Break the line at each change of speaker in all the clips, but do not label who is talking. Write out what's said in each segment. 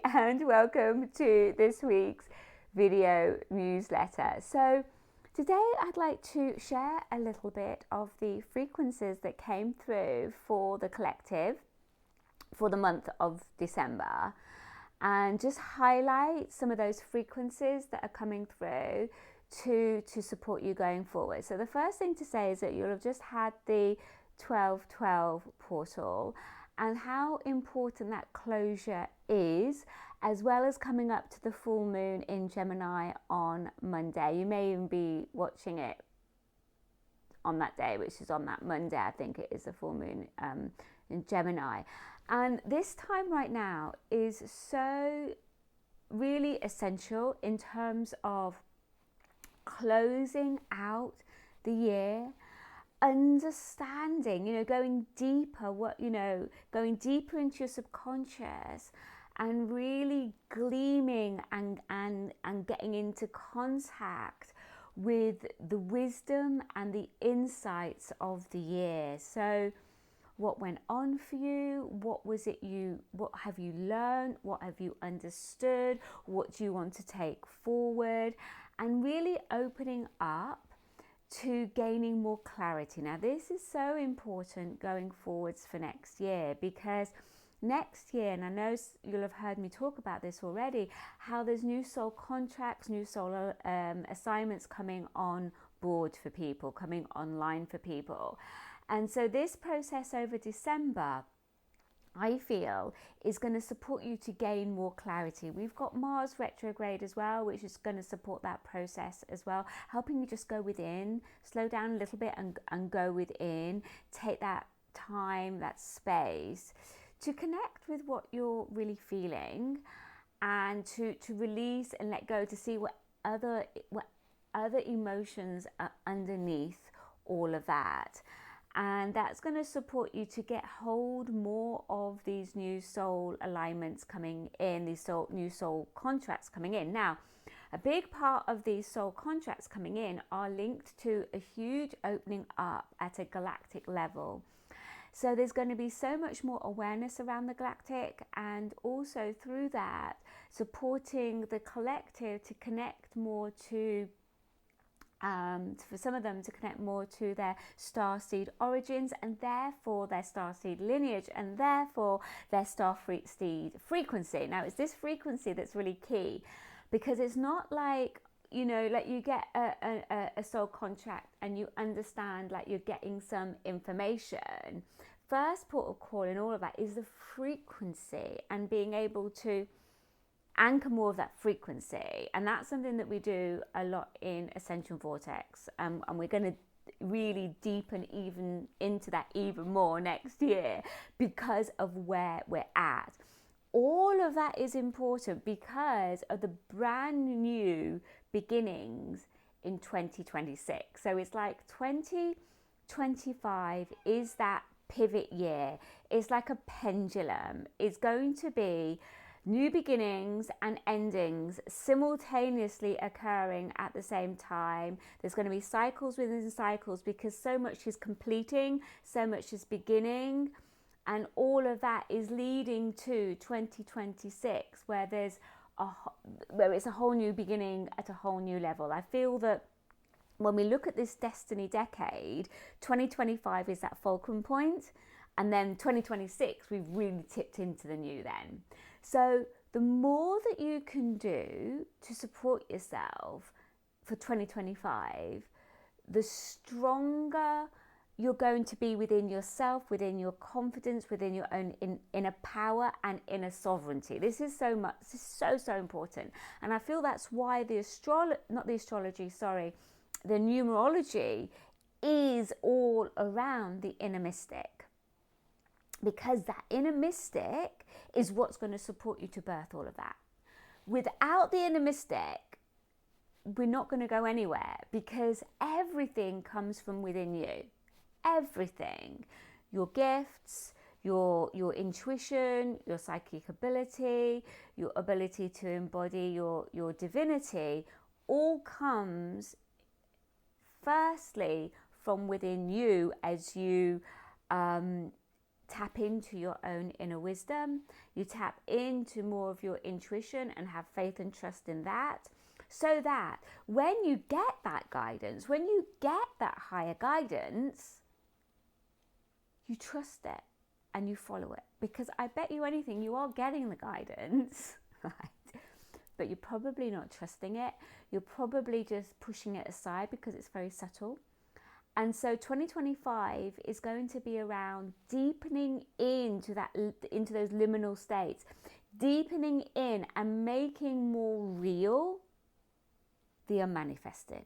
and welcome to this week's video newsletter. So today I'd like to share a little bit of the frequencies that came through for the collective for the month of December, and just highlight some of those frequencies that are coming through to support you going forward. So the first thing to say is that you'll have just had the 12/12 portal and how important that closure is, as well as coming up to the full moon in Gemini on Monday. You may even be watching it on that day, which is on that Monday. I think it is the full moon in Gemini. And this time right now is so really essential in terms of closing out the year, understanding, going deeper, going deeper into your subconscious and really gleaming and getting into contact with the wisdom and the insights of the year. So what went on for you? What have you learned? What have you understood? What do you want to take forward? And really opening up to gaining more clarity. Now, this is so important going forwards for next year, because next year, and I know you'll have heard me talk about this already, how there's new soul contracts, new soul assignments coming on board for people, coming online for people. And so this process over December, I feel, is going to support you to gain more clarity. We've got Mars retrograde as well, which is going to support that process as well, helping you just go within, slow down a little bit and go within, take that time, that space to connect with what you're really feeling, and to release and let go, to see what other emotions are underneath all of that. And that's going to support you to get hold more of these new soul alignments coming in, these new soul contracts coming in. Now, a big part of these soul contracts coming in are linked to a huge opening up at a galactic level. So there's going to be so much more awareness around the galactic, and also through that, supporting the collective to connect more to for some of them to connect more to their starseed origins, and therefore their starseed lineage, and therefore their starseed frequency. Now, it's this frequency that's really key, because it's not like, like you get a soul contract and you understand like you're getting some information. First port of call in all of that is the frequency, and being able to anchor more of that frequency. And that's something that we do a lot in Ascension Vortex, and we're going to really deepen even into that even more next year because of where we're at. All of that is important because of the brand new beginnings in 2026. So it's like 2025 is that pivot year. It's like a pendulum. It's going to be new beginnings and endings simultaneously occurring at the same time. There's going to be cycles within cycles, because so much is completing, so much is beginning, and all of that is leading to 2026, where it's a whole new beginning at a whole new level. I feel that when we look at this destiny decade, 2025 is that fulcrum point, and then 2026 we've really tipped into the new then. So the more that you can do to support yourself for 2025, the stronger you're going to be within yourself, within your confidence, within your own inner power and inner sovereignty. This is so important. And I feel that's why the numerology is all around the inner mystic. Because that inner mystic is what's going to support you to birth all of that. Without the inner mystic, we're not going to go anywhere, because everything comes from within you. Everything. Your gifts, your intuition, your psychic ability, your ability to embody your divinity, all comes firstly from within you as you tap into your inner inner wisdom, you tap into more of your intuition and have faith and trust in that, so that when you get that guidance, when you get that higher guidance, you trust it and you follow it. Because I bet you anything, you are getting the guidance, right? But you're probably not trusting it. You're probably just pushing it aside because it's very subtle. And so 2025 is going to be around deepening into those liminal states, deepening in and making more real the unmanifested.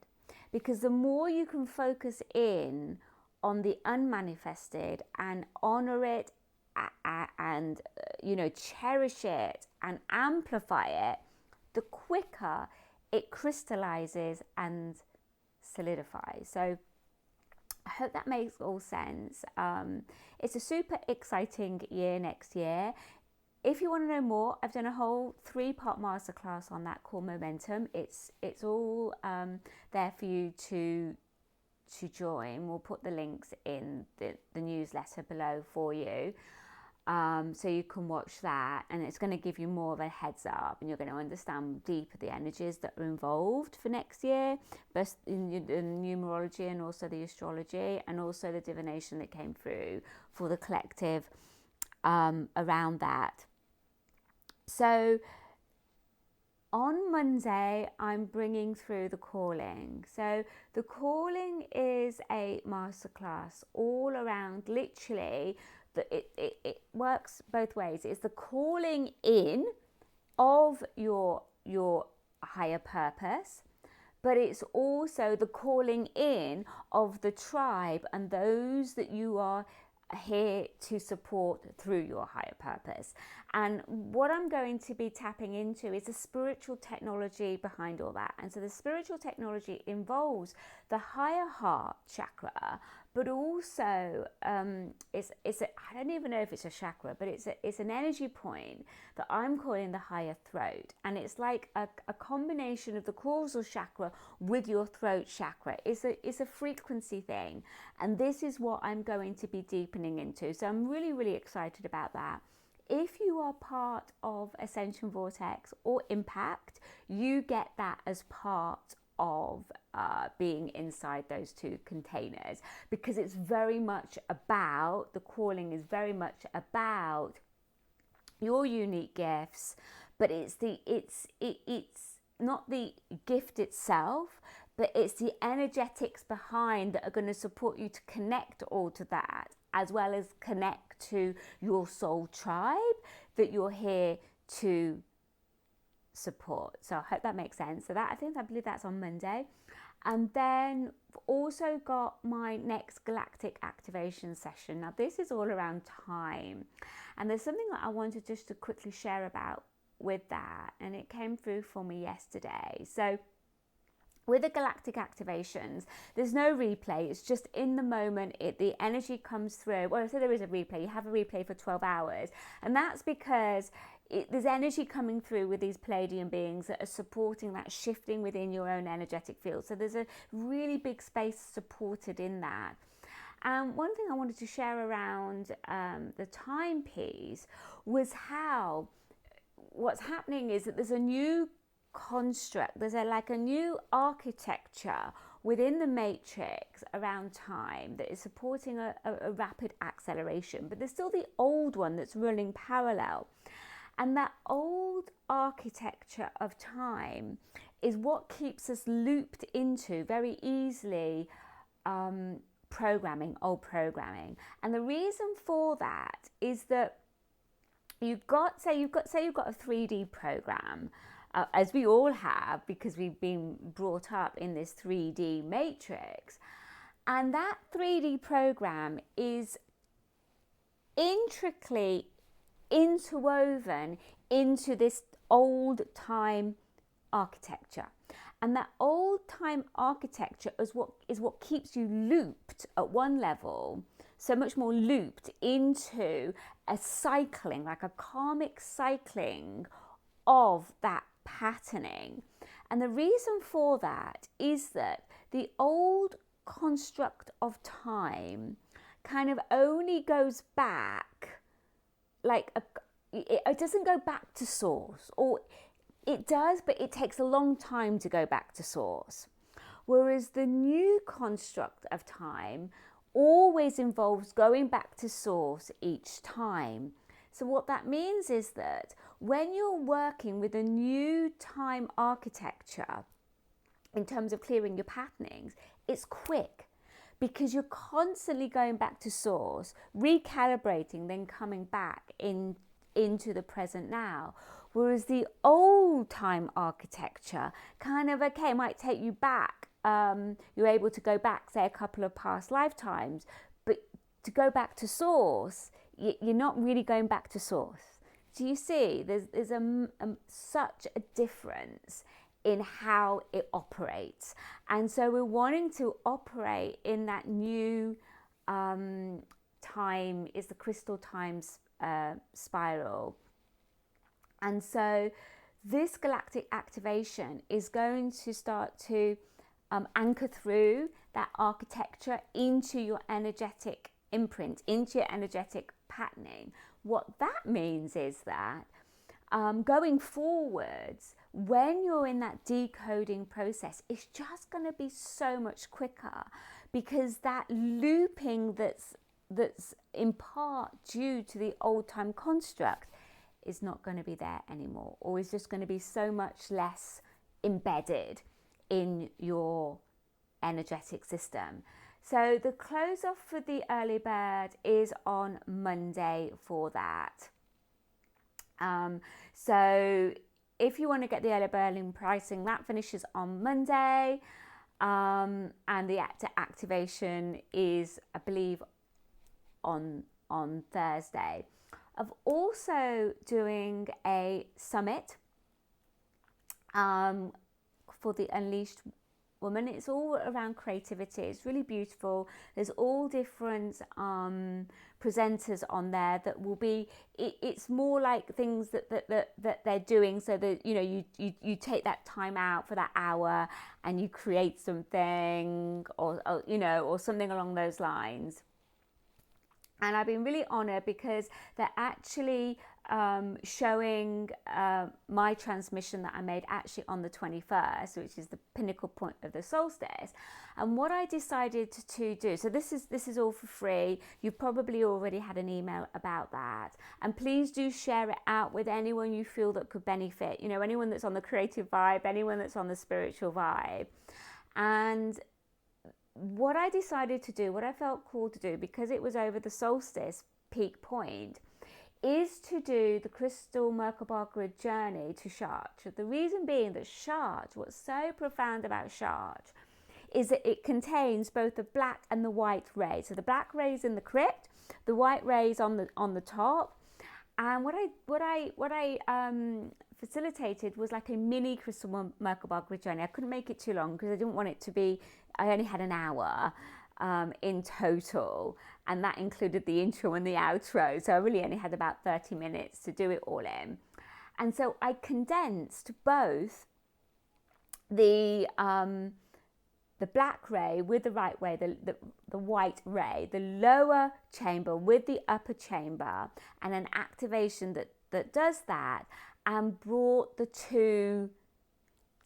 Because the more you can focus in on the unmanifested and honor it and cherish it and amplify it, the quicker it crystallizes and solidifies. So I hope that makes all sense. It's a super exciting year next year. If you want to know more, I've done a whole 3-part masterclass on that called Momentum. It's all there for you to join. We'll put the links in the newsletter below for you, so you can watch that, and it's going to give you more of a heads up, and you're going to understand deeper the energies that are involved for next year, both in the numerology and also the astrology, and also the divination that came through for the collective around that. So on Monday, I'm bringing through the calling. So the calling is a masterclass all around, literally, it works both ways. It's the calling in of your higher purpose, but it's also the calling in of the tribe and those that you are here to support through your higher purpose. And what I'm going to be tapping into is the spiritual technology behind all that. And so the spiritual technology involves the higher heart chakra, but also I don't even know if it's a chakra, but it's an energy point that I'm calling the higher throat. And it's like a combination of the causal chakra with your throat chakra. It's a frequency thing. And this is what I'm going to be deepening into. So I'm really, really excited about that. If you are part of Ascension Vortex or Impact, you get that as part of being inside those two containers, because it's very much about, the calling is very much about your unique gifts, but it's not the gift itself, but it's the energetics behind that are going to support you to connect all to that, as well as connect to your soul tribe that you're here to support. So I hope that makes sense. So that, I believe that's on Monday. And then also got my next Galactic activation session. Now this is all around time. And there's something that I wanted just to quickly share about with that. And it came through for me yesterday. So with the Galactic activations, there's no replay. It's just in the moment, the energy comes through. Well, so there is a replay. You have a replay for 12 hours. And that's because there's energy coming through with these Pleiadian beings that are supporting that shifting within your own energetic field. So there's a really big space supported in that. And one thing I wanted to share around the time piece was how what's happening is that there's a new construct, there's a new architecture within the matrix around time that is supporting a rapid acceleration, but there's still the old one that's running parallel. And that old architecture of time is what keeps us looped into very easily old programming. And the reason for that is that you've got a 3D program, as we all have, because we've been brought up in this 3D matrix. And that 3D program is intricately interwoven into this old time architecture. And that old time architecture is what keeps you looped at one level, so much more looped into a cycling, like a karmic cycling of that patterning. And the reason for that is that the old construct of time kind of only goes back it doesn't go back to source, or it does, but it takes a long time to go back to source. Whereas the new construct of time always involves going back to source each time. So what that means is that when you're working with a new time architecture, in terms of clearing your patternings, it's quick because you're constantly going back to source, recalibrating, then coming back into the present now. Whereas the old time architecture kind of, okay, might take you back. You're able to go back, say, a couple of past lifetimes, but to go back to source, you're not really going back to source. Do you see? There's such a difference in how it operates. And so we're wanting to operate in that new time, is the crystal times spiral. And so this galactic activation is going to start to anchor through that architecture into your energetic imprint, into your energetic patterning. What that means is that going forwards, when you're in that decoding process, it's just going to be so much quicker, because that looping that's in part due to the old time construct is not going to be there anymore, or is just going to be so much less embedded in your energetic system. So the close off for the early bird is on Monday for that. So if you want to get the early bird pricing, that finishes on Monday, and the activation is, I believe, on Thursday. I'm also doing a summit for the Unleashed Woman. It's all around creativity. It's really beautiful. There's all different presenters on there that will be, it's more like things that they're doing, so that you take that time out for that hour and you create something, or something along those lines. And I've been really honoured because they're actually showing my transmission that I made actually on the 21st, which is the pinnacle point of the solstice. And what I decided to do, so this is all for free. You've probably already had an email about that. And please do share it out with anyone you feel that could benefit. Anyone that's on the creative vibe, anyone that's on the spiritual vibe. And what I decided to do, what I felt called to do, because it was over the solstice peak point, is to do the Crystal Merkaba grid journey to Chartres. The reason being that Chartres, what's so profound about Chartres, is that it contains both the black and the white rays. So the black rays in the crypt, the white rays on the top. And what I facilitated was like a mini Crystal Merkaba grid journey. I couldn't make it too long because I didn't want it to be, I only had an hour in total, and that included the intro and the outro. So I really only had about 30 minutes to do it all in. And so I condensed both the black ray with the right ray, the white ray, the lower chamber with the upper chamber, and an activation that does that, and brought the two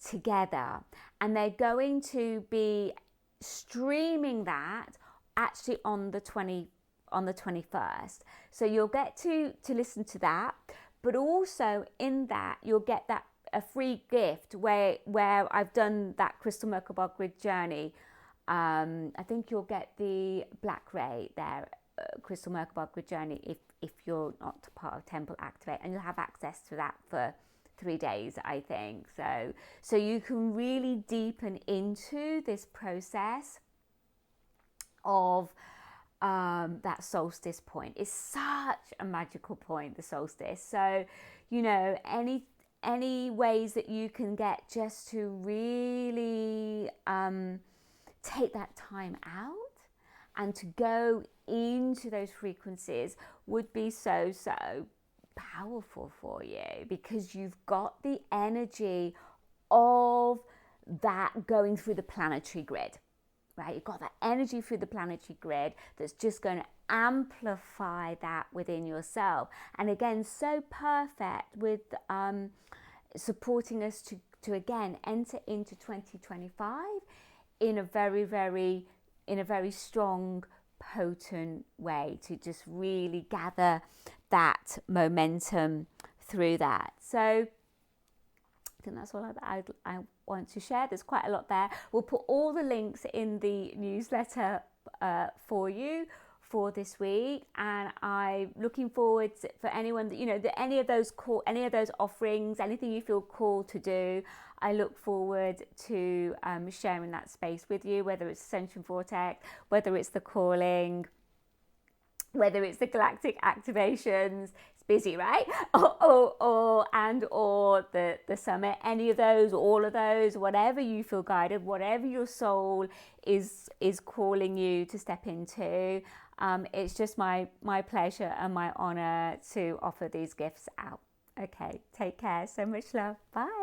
together. And they're going to be streaming that actually on the 21st. So you'll get to listen to that, but also in that you'll get that a free gift where I've done that Crystal Merkaba grid journey. I think you'll get the black ray there, Crystal Merkaba grid journey, if you're not part of Temple Activate, and you'll have access to that for 3 days, I think. So you can really deepen into this process of that solstice point. It's such a magical point, the solstice. So any ways that you can get just to really take that time out and to go into those frequencies would be so powerful for you, because you've got the energy of that going through the planetary grid. right? You've got that energy through the planetary grid that's just going to amplify that within yourself. And again, so perfect with supporting us to again enter into 2025 in a very strong, potent way, to just really gather that momentum through that. So I think that's all I want to share. There's quite a lot there. We'll put all the links in the newsletter for you for this week, and I'm looking forward to, for anyone that, you know, that any of those offerings, anything you feel called to do, I look forward to sharing that space with you, whether it's Ascension Vortex, whether it's the calling, whether it's the galactic activations. It's busy, right? Or the summit, any of those, all of those, whatever you feel guided, whatever your soul is calling you to step into. It's just my pleasure and my honor to offer these gifts out. Okay, take care. So much love. Bye.